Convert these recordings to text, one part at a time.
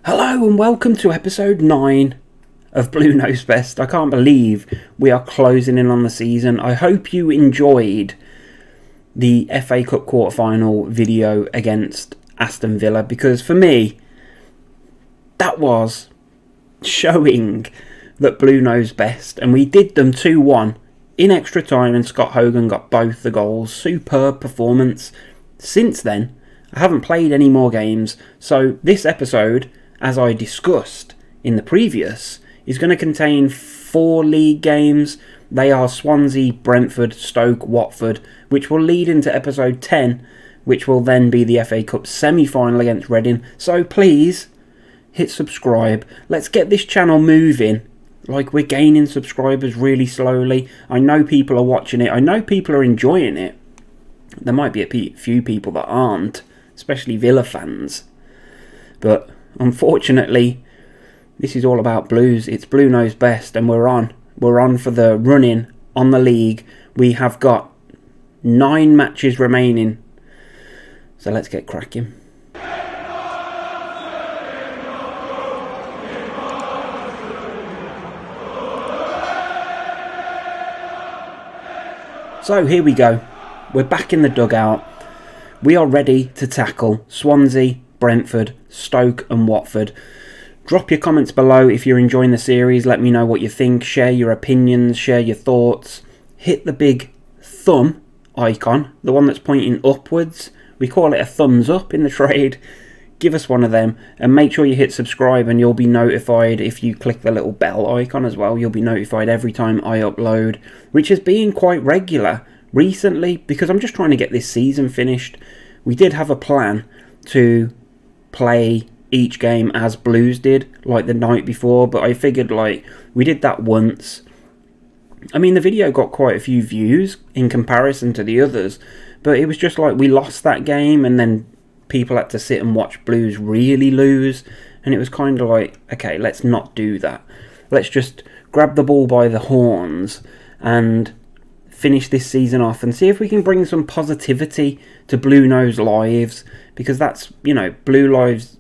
Hello and welcome to episode 9 of Blue Knows Best. I can't believe we are closing in on the season. I hope you enjoyed the FA Cup quarter-final video against Aston Villa, because for me, that was showing that Blue knows best, and we did them 2-1 in extra time, and Scott Hogan got both the goals. Superb performance. Since then, I haven't played any more games, so this episode, as I discussed in the previous, is going to contain 4 league games. They are Swansea, Brentford, Stoke, Watford, which will lead into episode 10, which will then be the FA Cup semi-final against Reading. So please, hit subscribe. Let's get this channel moving. Like, we're gaining subscribers really slowly. I know people are watching it. I know people are enjoying it. There might be a few people that aren't, especially Villa fans. But unfortunately, this is all about Blues. It's Blue knows best, and we're on. We're on for the run-in on the league. We have got 9 matches remaining. So let's get cracking. So here we go. We're back in the dugout. We are ready to tackle Swansea, Brentford, Stoke and Watford. Drop your comments below if you're enjoying the series. Let me know what you think. Share your opinions, share your thoughts. Hit the big thumb icon, the one that's pointing upwards. We call it a thumbs up in the trade. Give us one of them, and make sure you hit subscribe, and you'll be notified if you click the little bell icon as well. You'll be notified every time I upload, which has been quite regular recently because I'm just trying to get this season finished. We did have a plan to play each game as Blues did, like the night before, but I figured, like, we did that once. I mean, the video got quite a few views in comparison to the others, but it was just like we lost that game, and then people had to sit and watch Blues really lose, and it was kind of like, okay, let's not do that. Let's just grab the ball by the horns and finish this season off and see if we can bring some positivity to Blue Nose lives, because that's, you know, Blue lives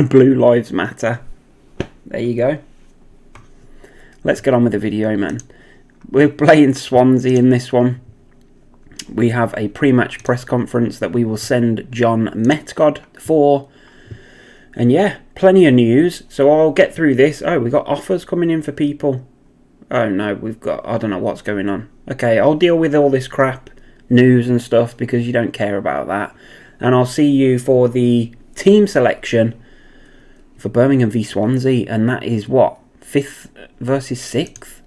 Blue lives matter. There you go. Let's get on with the video, man. We're playing Swansea in this one. We have a pre-match press conference that we will send John Metcod for. And yeah, plenty of news. So I'll get through this. Oh, we got offers coming in for people. Oh no, I don't know what's going on. Okay, I'll deal with all this crap, news and stuff, because you don't care about that. And I'll see you for the team selection for Birmingham v Swansea. And that is what? 5th versus 6th?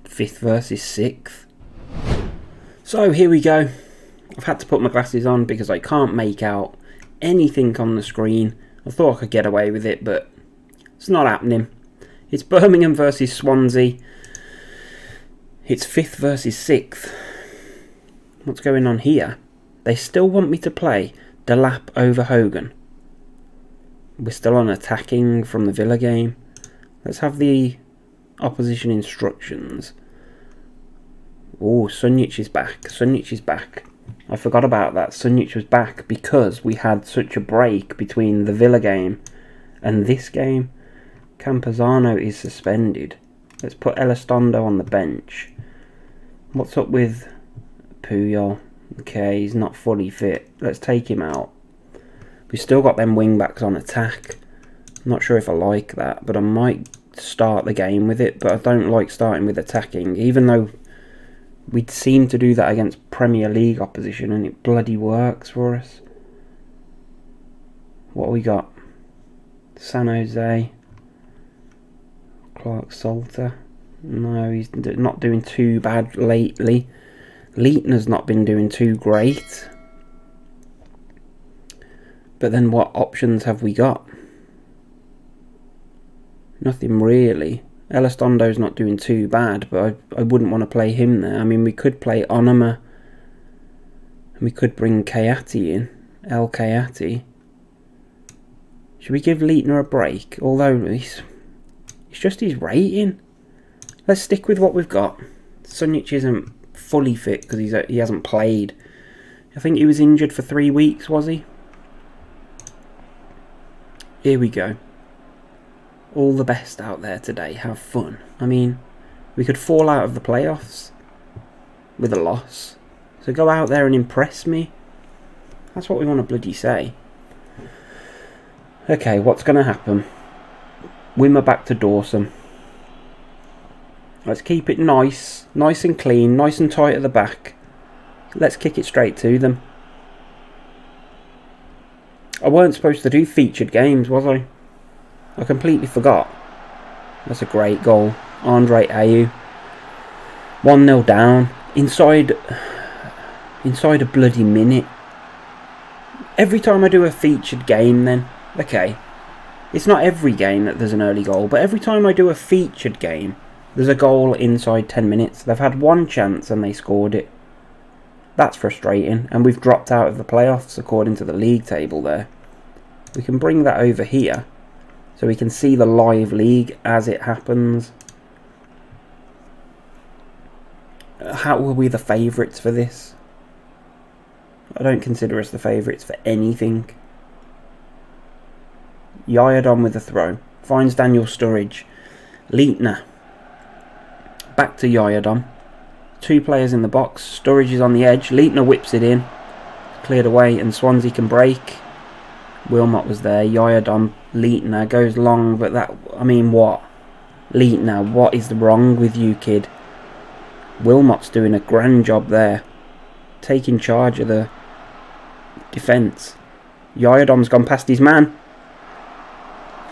5th versus 6th. So here we go. I've had to put my glasses on because I can't make out anything on the screen. I thought I could get away with it, but it's not happening. It's Birmingham versus Swansea. It's 5th versus 6th. What's going on here? They still want me to play Delap over Hogan. We're still on attacking from the Villa game. Let's have the opposition instructions. Oh, Sunjic is back. Sunjic is back. I forgot about that. Sunjic was back because we had such a break between the Villa game and this game. Campazano is suspended. Let's put Elizondo on the bench. What's up with Puyol? Okay, he's not fully fit. Let's take him out. We've still got them wing-backs on attack. I'm not sure if I like that, but I might start the game with it. But I don't like starting with attacking, even though we'd seem to do that against Premier League opposition, and it bloody works for us. What have we got? San Jose. Clark Salter. No, he's not doing too bad lately. Leitner's not been doing too great. But then what options have we got? Nothing really. Elizondo's not doing too bad, but I wouldn't want to play him there. I mean, we could play Onoma. And we could bring Kayati in. El Kayati. Should we give Leitner a break? Although, it's just his rating. Let's stick with what we've got. Sunjic isn't fully fit because he hasn't played. I think he was injured for 3 weeks, was he? Here we go. All the best out there today. Have fun. I mean, we could fall out of the playoffs with a loss. So go out there and impress me. That's what we want to bloody say. Okay, what's going to happen? Wimmer back to Dawson. Let's keep it nice and clean, nice and tight at the back. Let's kick it straight to them. I weren't supposed to do featured games, was I? I completely forgot. That's a great goal. Andre Ayew. 1-0 down. Inside a bloody minute. Every time I do a featured game then, okay, it's not every game that there's an early goal, but every time I do a featured game, there's a goal inside 10 minutes. They've had one chance and they scored it. That's frustrating, and we've dropped out of the playoffs according to the league table there. We can bring that over here so we can see the live league as it happens. How were we the favourites for this? I don't consider us the favourites for anything. Yayadon with the throw. Finds Daniel Sturridge. Leitner. Back to Yayadon. Two players in the box. Sturridge is on the edge. Leitner whips it in. Cleared away and Swansea can break. Wilmot was there. Yayadon. Leitner goes long, but that... I mean, what? Leitner, what is wrong with you, kid? Wilmot's doing a grand job there. Taking charge of the defence. Yayadon's gone past his man.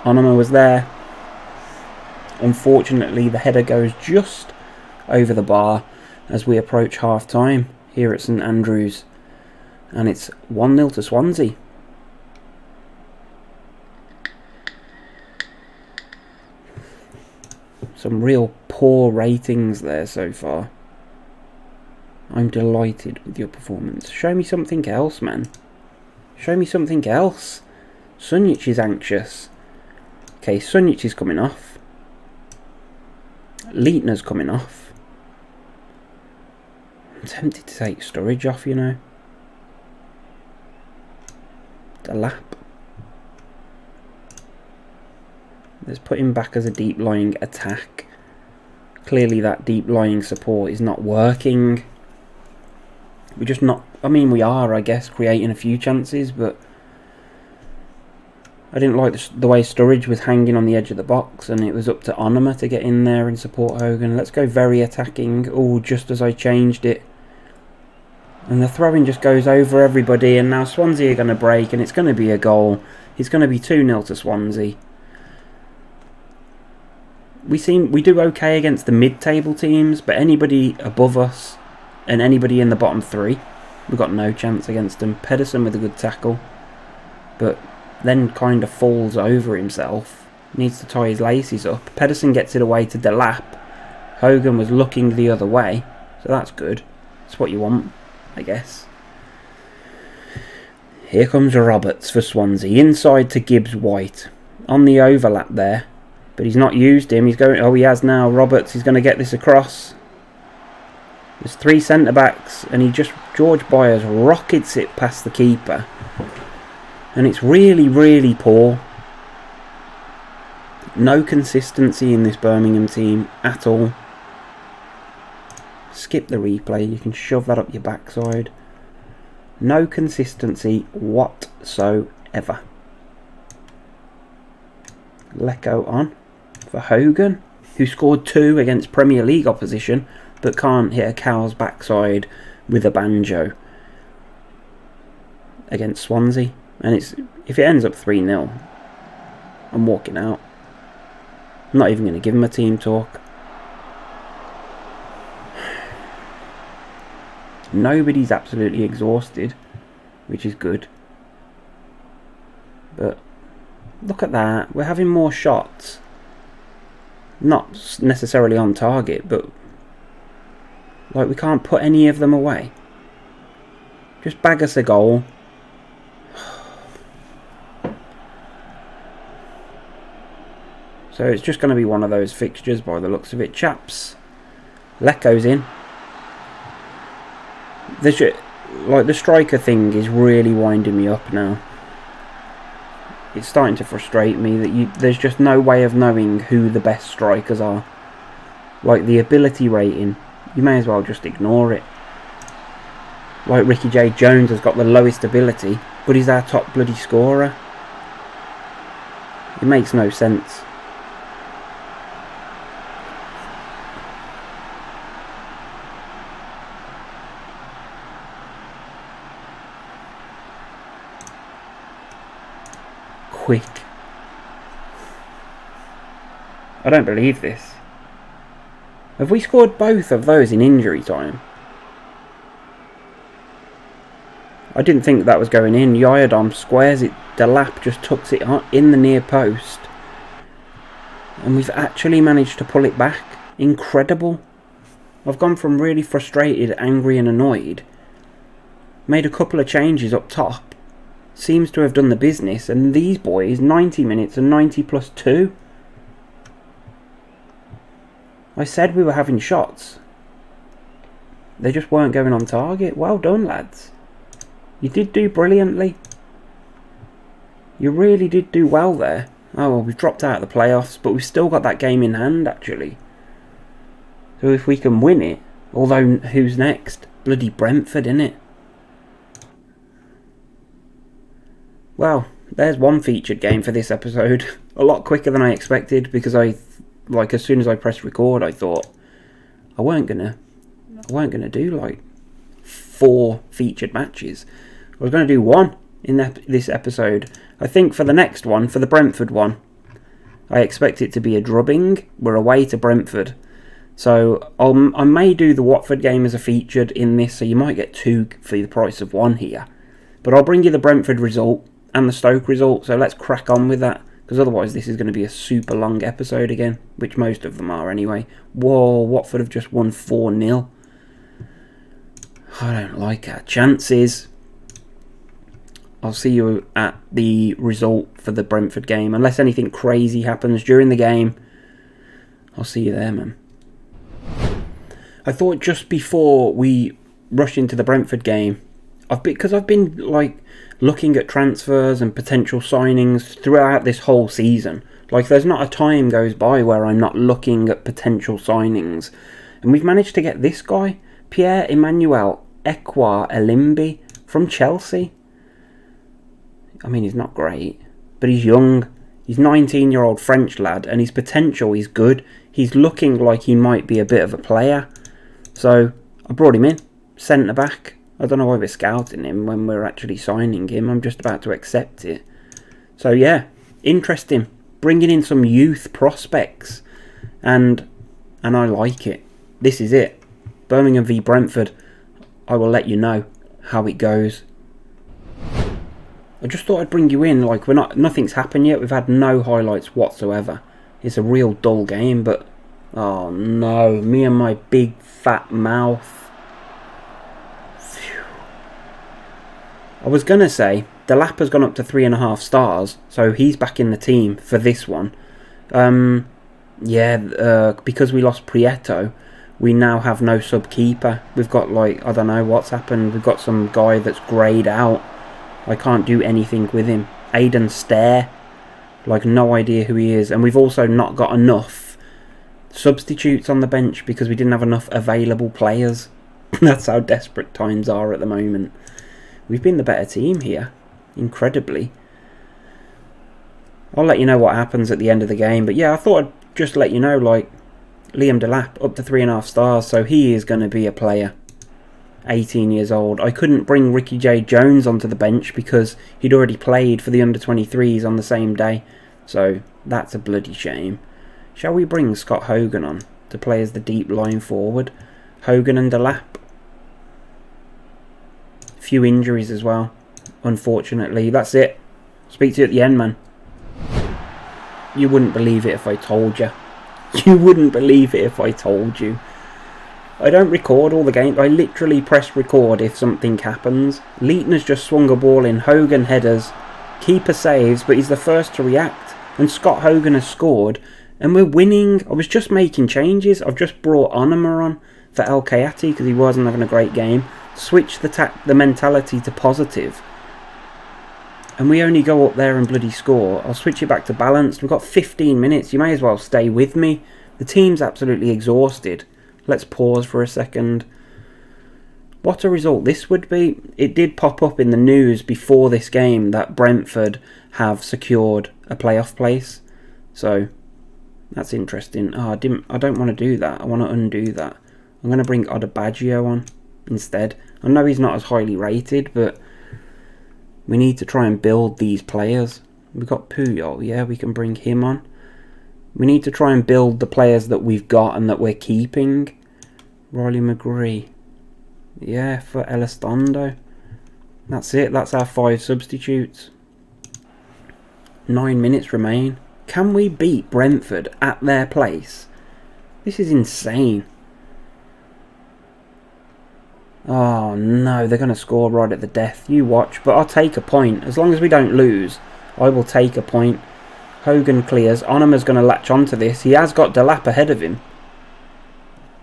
Onoma was there. Unfortunately, the header goes just over the bar as we approach half-time here at St Andrews. And it's 1-0 to Swansea. Some real poor ratings there so far. I'm delighted with your performance. Show me something else, man. Show me something else. Sunjic is anxious. Okay, Sunjic is coming off. Leitner's coming off. I'm tempted to take Sturridge off, you know. Delap. Let's put him back as a deep-lying attack. Clearly that deep-lying support is not working. We're just not... I mean, we are, I guess, creating a few chances, but... I didn't like the way Sturridge was hanging on the edge of the box, and it was up to Onoma to get in there and support Hogan. Let's go very attacking. Oh, just as I changed it. And the throw-in just goes over everybody, and now Swansea are going to break, and it's going to be a goal. It's going to be 2-0 to Swansea. We do okay against the mid-table teams, but anybody above us and anybody in the bottom three, we've got no chance against them. Pedersen with a good tackle, but then kind of falls over himself. Needs to tie his laces up. Pedersen gets it away to Delap. Hogan was looking the other way, so that's good. That's what you want, I guess. Here comes Roberts for Swansea. Inside to Gibbs-White. On the overlap there. But he's not used him. He's going. Oh, he has now. Roberts is going to get this across. There's three centre-backs. And he just... George Byers rockets it past the keeper. And it's really, really poor. No consistency in this Birmingham team at all. Skip the replay. You can shove that up your backside. No consistency whatsoever. Lecco on for Hogan, who scored 2 against Premier League opposition, but can't hit a cow's backside with a banjo against Swansea. And if it ends up 3-0, I'm walking out. I'm not even going to give him a team talk. Nobody's absolutely exhausted, which is good. But look at that. We're having more shots. Not necessarily on target, but like we can't put any of them away. Just bag us a goal. So it's just going to be one of those fixtures by the looks of it, chaps. Lecco's in. The striker thing is really winding me up now. it's starting to frustrate me that there's just no way of knowing who the best strikers are. Like the ability rating, you may as well just ignore it. Like Ricky J. Jones has got the lowest ability, but he's our top bloody scorer. It makes no sense. Quick. I don't believe this. Have we scored both of those in injury time? I didn't think that was going in. Yayadom squares it. Delap just tucks it in the near post. And we've actually managed to pull it back. Incredible. I've gone from really frustrated, angry and annoyed. Made a couple of changes up top. Seems to have done the business. And these boys, 90 minutes and 90 plus 2. I said we were having shots. They just weren't going on target. Well done, lads. You did do brilliantly. You really did do well there. Oh, well, we've dropped out of the playoffs, but we've still got that game in hand, actually. So if we can win it, although who's next? Bloody Brentford, innit? Well, there's one featured game for this episode. A lot quicker than I expected, because as soon as I pressed record, I thought I weren't gonna do like 4 featured matches. I was going to do 1 in this episode. I think for the next one, for the Brentford one, I expect it to be a drubbing. We're away to Brentford. So I may do the Watford game as a featured in this, so you might get 2 for the price of 1 here. But I'll bring you the Brentford result and the Stoke result, so let's crack on with that, because otherwise this is going to be a super long episode again, which most of them are anyway. Whoa, Watford have just won 4-0. I don't like our chances. I'll see you at the result for the Brentford game. Unless anything crazy happens during the game, I'll see you there, man. I thought just before we rush into the Brentford game, because I've been like looking at transfers and potential signings throughout this whole season. Like there's not a time goes by where I'm not looking at potential signings. And we've managed to get this guy, Pierre-Emmanuel Ekwa Elimbi from Chelsea. I mean, he's not great, but he's young. He's 19-year-old French lad, and his potential is good. He's looking like he might be a bit of a player. So I brought him in, centre back. I don't know why we're scouting him when we're actually signing him. I'm just about to accept it. So yeah, interesting. Bringing in some youth prospects, and I like it. This is it. Birmingham v Brentford. I will let you know how it goes. I just thought I'd bring you in. Like nothing's happened yet. We've had no highlights whatsoever. It's a real dull game, but oh no, me and my big fat mouth. Phew. I was gonna say Delap has gone up to 3.5 stars, so he's back in the team for this one. Because we lost Prieto, we now have no sub keeper. We've got like, I don't know what's happened. We've got some guy that's greyed out. I can't do anything with him. Aidan Stair. Like, no idea who he is. And we've also not got enough substitutes on the bench because we didn't have enough available players. That's how desperate times are at the moment. We've been the better team here. Incredibly. I'll let you know what happens at the end of the game. But yeah, I thought I'd just let you know, like, Liam Delap up to 3.5 stars. So he is going to be a player. 18 years old. I couldn't bring Ricky J. Jones onto the bench because he'd already played for the under-23s on the same day. So that's a bloody shame. Shall we bring Scott Hogan on to play as the deep line forward? Hogan and Delap. Few injuries as well, unfortunately. That's it. Speak to you at the end, man. You wouldn't believe it if I told you. You wouldn't believe it if I told you. I don't record all the games. I literally press record if something happens. Leitner's just swung a ball in. Hogan headers. Keeper saves, but he's the first to react. And Scott Hogan has scored. And we're winning. I was just making changes. I've just brought Onama on for El Kayati because he wasn't having a great game. Switch the mentality to positive. and we only go up there and bloody score. I'll switch it back to balanced. We've got 15 minutes. You may as well stay with me. The team's absolutely exhausted. Let's pause for a second. What a result this would be. It did pop up in the news before this game that Brentford have secured a playoff place. So that's interesting. Oh, I don't want to do that. I want to undo that. I'm going to bring Odebaggio on instead. I know he's not as highly rated, but we need to try and build these players. We've got Puyol. Yeah, we can bring him on. We need to try and build the players that we've got and that we're keeping. Riley McGree. Yeah, for Elizondo. That's it. That's our 5 substitutes. 9 minutes remain. Can we beat Brentford at their place? This is insane. Oh no, they're going to score right at the death. You watch. But I'll take a point. As long as we don't lose, I will take a point. Hogan clears. Onama's going to latch onto this. He has got Delap ahead of him.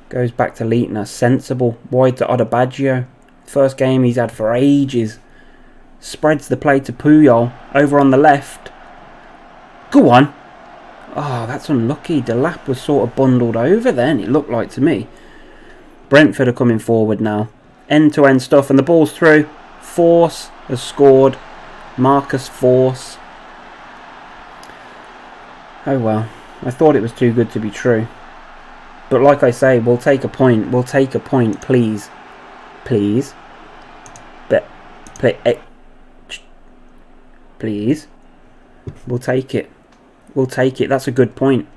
Goes back to Leitner. Sensible. Wide to Odebaggio. First game he's had for ages. Spreads the play to Puyol. Over on the left. Go on. Oh, that's unlucky. Delap was sort of bundled over then, it looked like to me. Brentford are coming forward now. End-to-end stuff, and the ball's through. Force has scored. Marcus Force. Oh well. I thought it was too good to be true. But like I say, we'll take a point. We'll take a point, please. Please. Please. We'll take it. We'll take it. That's a good point.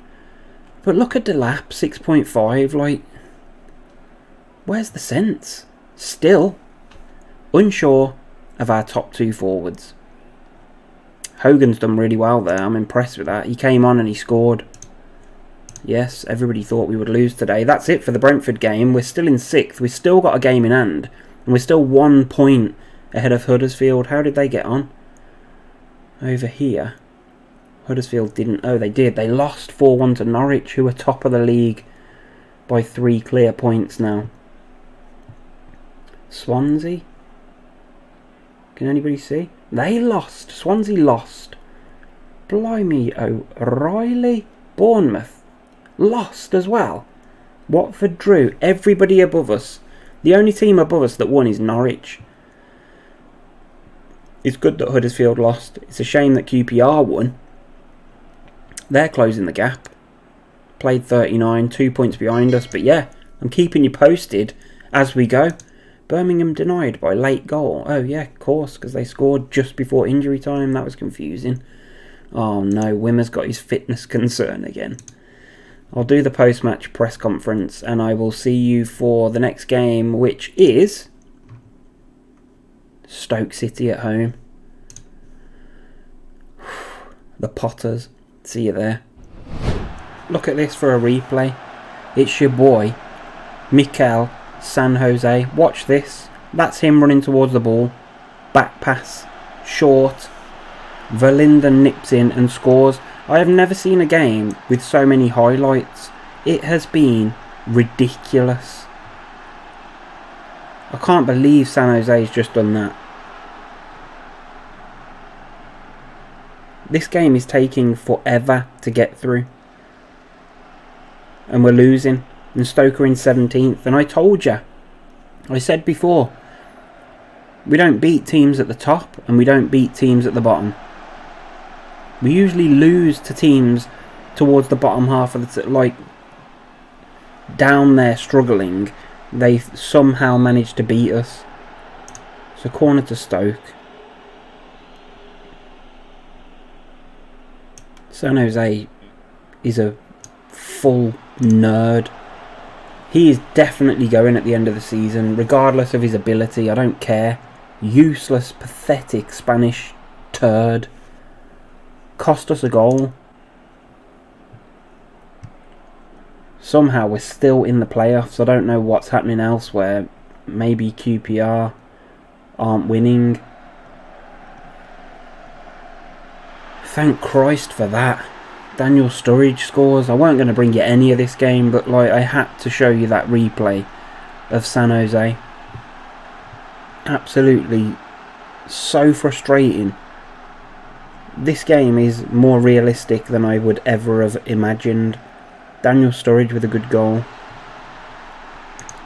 But look at Delap, 6.5. Like, where's the sense? Still unsure of our top 2 forwards. Hogan's done really well there. I'm impressed with that. He came on and he scored. Yes, everybody thought we would lose today. That's it for the Brentford game. We're still in 6th. We've still got a game in hand. And we're still 1 point ahead of Huddersfield. How did they get on? Over here. Huddersfield didn't. Oh, they did. They lost 4-1 to Norwich, who are top of the league by 3 clear points now. Swansea? Can anybody see? They lost. Swansea lost. Blimey O'Reilly. Bournemouth lost as well. Watford drew. Everybody above us. The only team above us that won is Norwich. It's good that Huddersfield lost. It's a shame that QPR won. They're closing the gap. Played 39, 2 points behind us. But yeah, I'm keeping you posted as we go. Birmingham denied by late goal. Oh yeah, of course, because they scored just before injury time. That was confusing. Oh no, Wimmer's got his fitness concern again. I'll do the post-match press conference and I will see you for the next game, which is Stoke City at home. The Potters. See you there. Look at this for a replay. It's your boy, Mikel San Jose. Watch this. That's him running towards the ball. Back pass. Short. Verlinden nips in and scores. I have never seen a game with so many highlights. It has been ridiculous. I can't believe San Jose's just done that. This game is taking forever to get through. And we're losing. And Stoke are in 17th. And I told you. I said before. We don't beat teams at the top. And we don't beat teams at the bottom. We usually lose to teams towards the bottom half of the... like, down there struggling. They somehow managed to beat us. So corner to Stoke. San Jose is a full nerd. He is definitely going at the end of the season, regardless of his ability. I don't care. Useless, pathetic Spanish turd. Cost us a goal. Somehow we're still in the playoffs. I don't know what's happening elsewhere. Maybe QPR aren't winning. Thank Christ for that. Daniel Sturridge scores. I weren't going to bring you any of this game, but like I had to show you that replay of San Jose. Absolutely so frustrating This game is more realistic than I would ever have imagined. Daniel Sturridge with a good goal.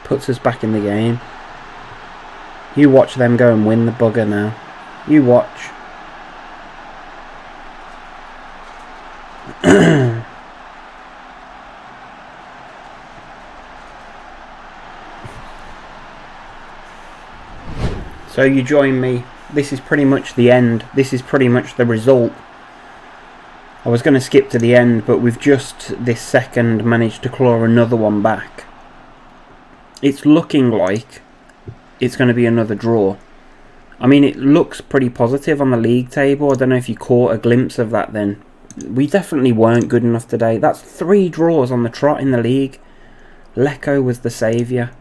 Puts us back in the game. You watch them go and win the bugger now. You watch. So you join me. This is pretty much the end. This is pretty much the result. I was going to skip to the end, but we've just this second managed to claw another one back. It's looking like it's going to be another draw. I mean, it looks pretty positive on the league table. I don't know if you caught a glimpse of that then. We definitely weren't good enough today. That's 3 draws on the trot in the league. Lecco was the saviour.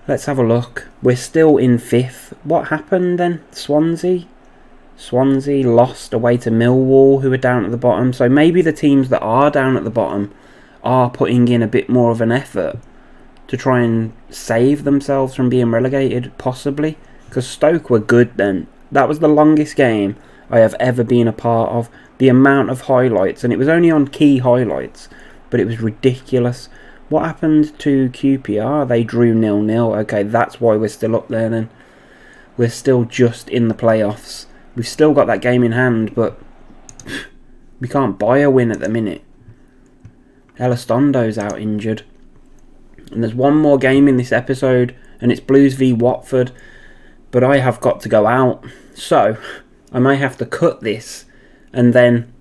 Let's have a look. We're still in 5th. What happened then? Swansea lost away to Millwall, who are down at the bottom. So maybe the teams that are down at the bottom are putting in a bit more of an effort to try and save themselves from being relegated, possibly. Because Stoke were good then. That was the longest game I have ever been a part of. The amount of highlights, and it was only on key highlights, but it was ridiculous. What happened to QPR? They drew 0-0. Okay, that's why we're still up there then. We're still just in the playoffs. We've still got that game in hand, but we can't buy a win at the minute. Elostondo's out injured. And there's one more game in this episode, and it's Blues v Watford. But I have got to go out. So, I may have to cut this and then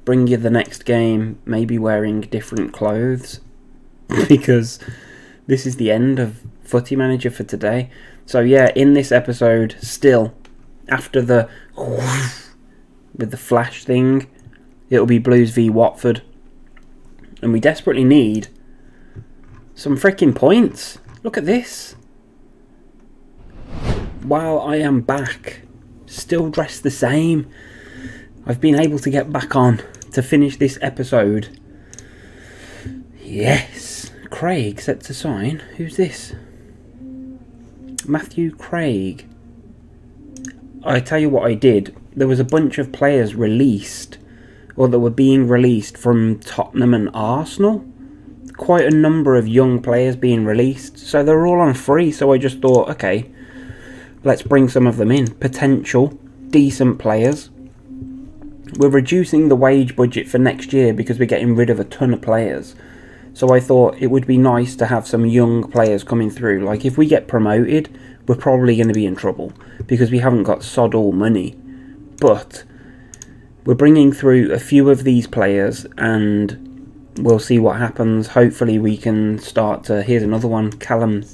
bring you the next game, maybe wearing different clothes. Because this is the end of Footy Manager for today. So yeah, in this episode, still, after the with the flash thing, it'll be Blues v Watford. And we desperately need some freaking points. Look at this. Wow, I am back. Still dressed the same. I've been able to get back on to finish this episode. Yes. Craig set to sign. Who's this? Matthew Craig. I tell you what I did. There was a bunch of players released, or that were being released from Tottenham and Arsenal. Quite a number of young players being released. So they're all on free. So I just thought, okay, let's bring some of them in. Potential, decent players. We're reducing the wage budget for next year because we're getting rid of a ton of players. So I thought it would be nice to have some young players coming through. Like if we get promoted, we're probably going to be in trouble because we haven't got sod all money. But we're bringing through a few of these players and we'll see what happens. Hopefully we can start to... Here's another one, Callum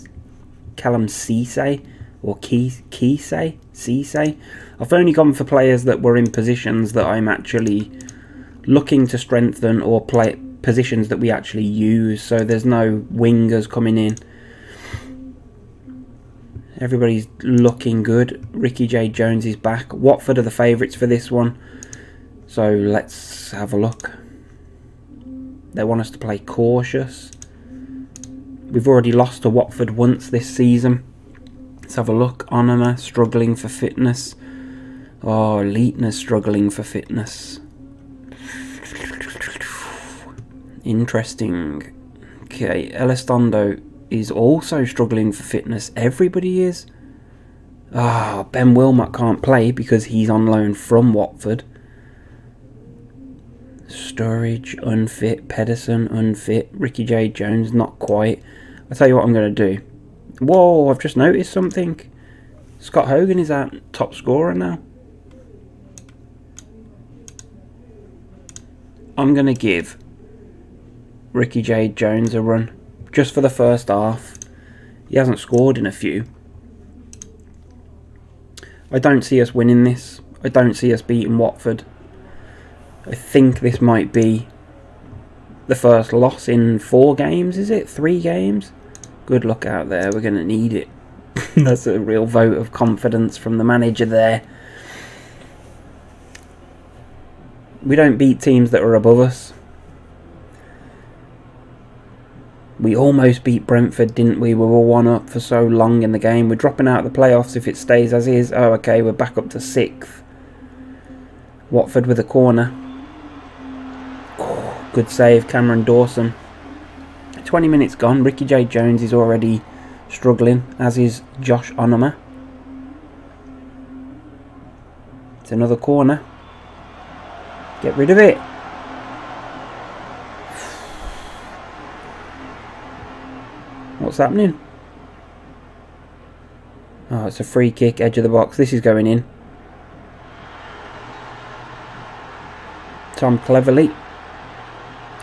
Cisse. Or Cisse. I've only gone for players that were in positions that I'm actually looking to strengthen, or play positions that we actually use. So there's no wingers coming in. Everybody's looking good. Ricky J. Jones is back. Watford are the favourites for this one. So let's have a look. They want us to play cautious. We've already lost to Watford once this season. Let's have a look. Onoma struggling for fitness. Oh, Leitner's struggling for fitness. Interesting. Okay, Elizondo is also struggling for fitness. Everybody is. Ah, Ben Wilmot can't play because he's on loan from Watford. Sturridge unfit. Pedersen unfit. Ricky J. Jones not quite. I'll tell you what I'm going to do. Whoa, I've just noticed something. Scott Hogan is our top scorer now. I'm going to give Ricky J. Jones a run. Just for the first half. He hasn't scored in a few. I don't see us winning this. I don't see us beating Watford. I think this might be the first loss in 4 games, is it? 3 games? Good luck out there. We're going to need it. That's a real vote of confidence from the manager there. We don't beat teams that are above us. We almost beat Brentford, didn't we? We were 1 up for so long in the game. We're dropping out of the playoffs if it stays as is. Oh, okay, we're back up to 6th. Watford with a corner. Oh, good save, Cameron Dawson. 20 minutes gone. Ricky J. Jones is already struggling, as is Josh Onoma. It's another corner. Get rid of it. What's happening? Oh, it's a free kick, edge of the box. This is going in. Tom Cleverley.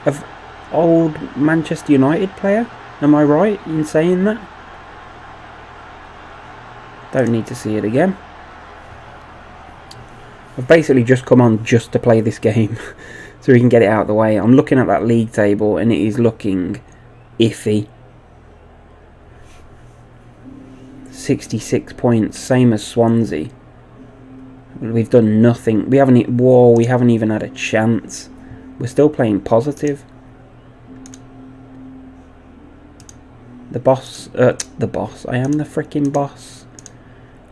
Of old Manchester United player. Am I right in saying that? Don't need to see it again. I've basically just come on just to play this game so we can get it out of the way. I'm looking at that league table and it is looking iffy. 66 points, same as Swansea. We've done nothing. We haven't even had a chance. We're still playing positive. The boss. I am the freaking boss.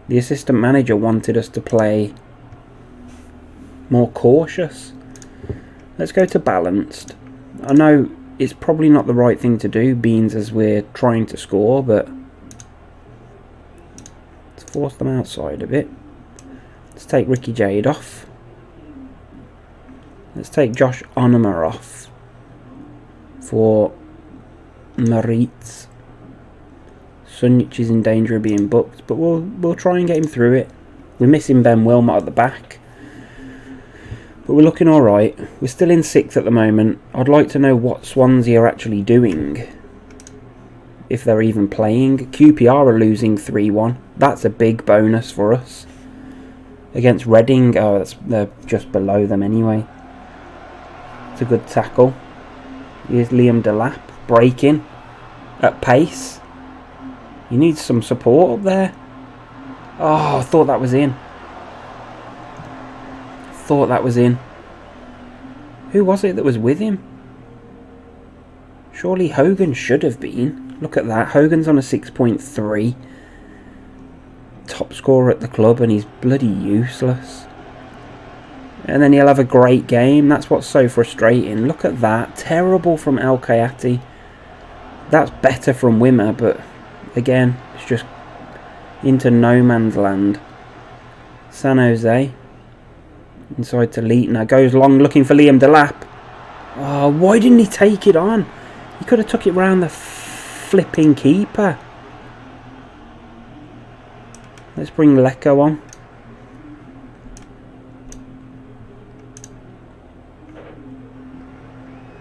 The assistant manager wanted us to play more cautious. Let's go to balanced. I know it's probably not the right thing to do, being as we're trying to score, but let's force them outside a bit. Let's take Ricky Jade off. Let's take Josh Onoma off for Maritz. Sunjic is in danger of being booked, but we'll try and get him through it. We're missing Ben Wilmot at the back, but we're looking alright. We're still in 6th at the moment. I'd like to know what Swansea are actually doing, if they're even playing. QPR are losing 3-1. That's a big bonus for us. Against Reading, they're just below them anyway. It's a good tackle. Here's Liam Delap breaking at pace. He needs some support up there. Oh, I thought that was in. Who was it that was with him? Surely Hogan should have been. Look at that. Hogan's on a 6.3. Top scorer at the club, and he's bloody useless. And then he'll have a great game. That's what's so frustrating. Look at that. Terrible from El Kayati. That's better from Wimmer, but again, it's just into no man's land. San Jose. Inside to Leitner. Goes long looking for Liam Delap. Oh, why didn't he take it on? He could have took it round the flipping keeper. Let's bring Lecco on.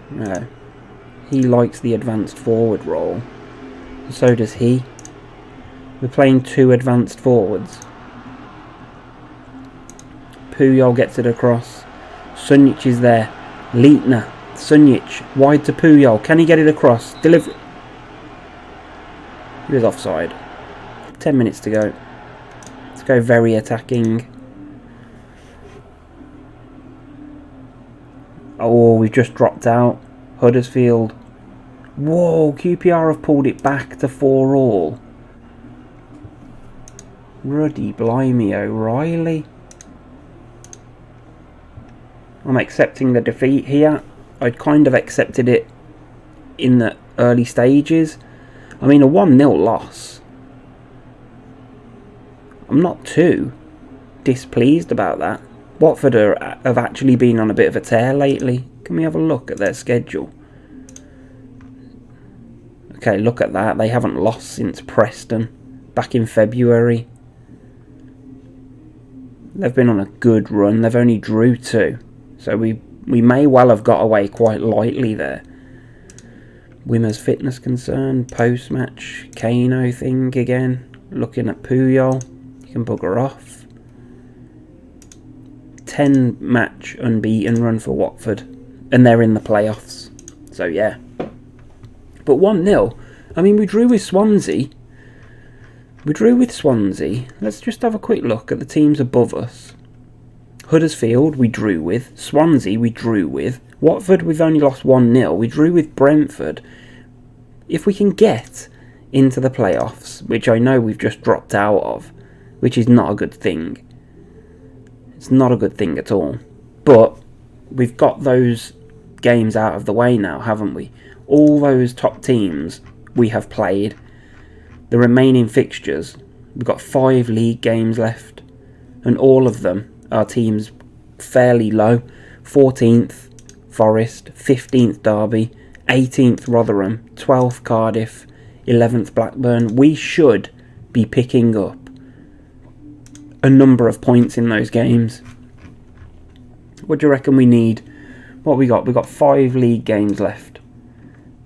No. He likes the advanced forward role. So does he. We're playing 2 advanced forwards. Puyol gets it across. Sunjic is there. Leitner. Sunjic. Wide to Puyol. Can he get it across? Deliver. He was offside. 10 minutes to go. Let's go very attacking. Oh, we've just dropped out. Huddersfield. Whoa, QPR have pulled it back to 4-all. Ruddy blimey O'Reilly. I'm accepting the defeat here. I'd kind of accepted it in the early stages. I mean, a 1-0 loss. I'm not too displeased about that. Watford have actually been on a bit of a tear lately. Can we have a look at their schedule? Okay, look at that. They haven't lost since Preston back in February. They've been on a good run. They've only drew 2. So we may well have got away quite lightly there. Wimmer's fitness concern. Post-match Kano thing again. Looking at Puyol. You can bugger off. 10-match unbeaten run for Watford. And they're in the playoffs. So yeah. But 1-0. I mean, we drew with Swansea. Let's just have a quick look at the teams above us. Huddersfield, we drew with. Swansea, we drew with. Watford, we've only lost 1-0. We drew with Brentford. If we can get into the playoffs, which I know we've just dropped out of, which is not a good thing. It's not a good thing at all. But we've got those games out of the way now, haven't we? All those top teams we have played. The remaining fixtures, we've got 5 league games left, and all of them are teams fairly low. 14th Forest, 15th Derby, 18th Rotherham, 12th Cardiff, 11th Blackburn. We should be picking up a number of points in those games. What do you reckon we need? What we got? We've got 5 league games left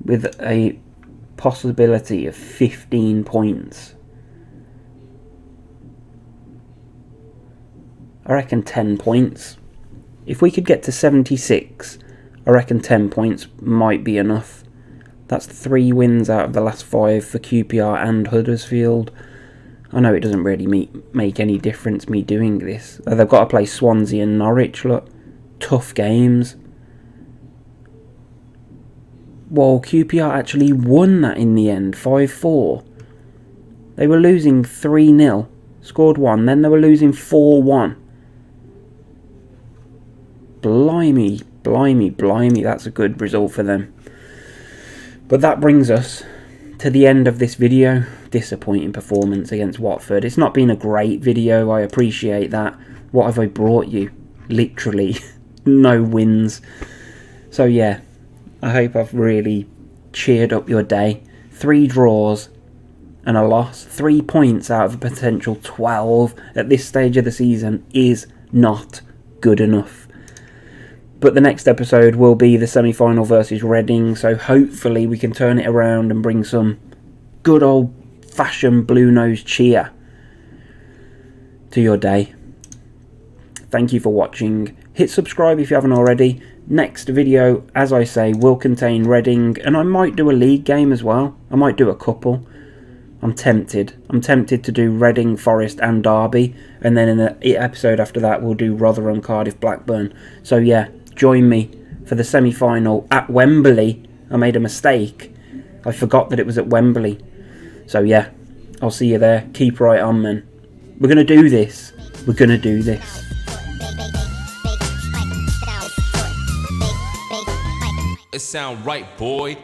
with a possibility of 15 points. I reckon 10 points. If we could get to 76, I reckon 10 points might be enough. That's 3 wins out of the last 5 for QPR and Huddersfield. I know it doesn't really make any difference me doing this. They've got to play Swansea and Norwich, look. Tough games. Well, QPR actually won that in the end, 5-4. They were losing 3-0, scored 1, then they were losing 4-1. Blimey, blimey, blimey, that's a good result for them. But that brings us to the end of this video. Disappointing performance against Watford. It's not been a great video, I appreciate that. What have I brought you? Literally no wins. So yeah, I hope I've really cheered up your day. 3 draws and a loss. 3 points out of a potential 12 at this stage of the season is not good enough. But the next episode will be the semi-final versus Reading, so hopefully we can turn it around and bring some good old-fashioned blue-nose cheer to your day. Thank you for watching. Hit subscribe if you haven't already. Next video, as I say, will contain Reading, and I might do a league game as well. I might do a couple. I'm tempted. I'm tempted to do Reading, Forest and Derby, and then in the episode after that we'll do Rotherham, Cardiff, Blackburn. So yeah, join me for the semi-final at Wembley. I made a mistake. I forgot that it was at Wembley. So yeah, I'll see you there. Keep right on, man. We're going to do this. We're going to do this. It sound right, boy.